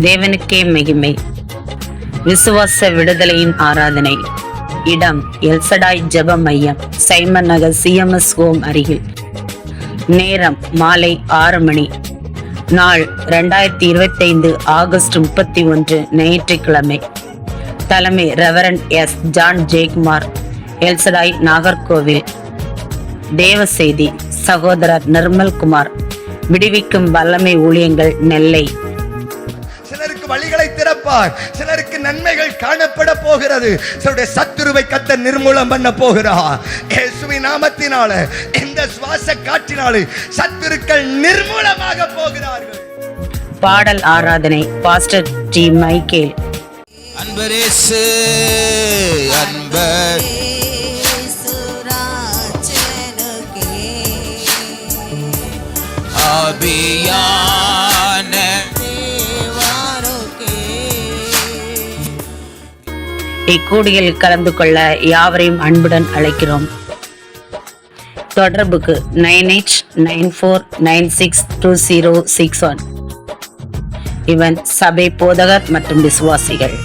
தேவனுக்கே மகிமை. விசுவாச விடுதலையின் ஆராதனை. இடம் எல்சடாய் ஜெப மையம், சைமன் நகர், CMS ஹோம் அருகில். நேரம் மாலை 6 மணி. நாள் 2025 ஆகஸ்ட் 31 ஞாயிற்றுக்கிழமை. தலைமை Reverend S. John Jeyakumar, Elshaddai, Nagercoil. தேவ செய்தி சகோதரர் நிர்மல்குமார், விடுவிக்கும் வல்லமை ஊழியங்கள், நெல்லை. சிலருக்கு வழிகளை திறப்பார், சிலருக்கு நன்மைகள் காணப்பட போகிறது. சிலருடைய சத்துருவை கர்த்தர் நிர்மூலம் பண்ண போகிறார். இயேசுவின் நாமத்தினால, இந்த சுவாச காற்றினாலே சத்துருக்கள் நிர்மூலமாக போகிறார்கள். பாடல் ஆராதனை. Pastor D. மைக்கேல். அன்பரேசு அன்பர் ஆபியான இக்கூடியில் கலந்து கொள்ள யாவரையும் அன்புடன் அழைக்கிறோம். தொடர்புக்கு 9894962061. இவன் சபை போதகர் மற்றும் விசுவாசிகள்.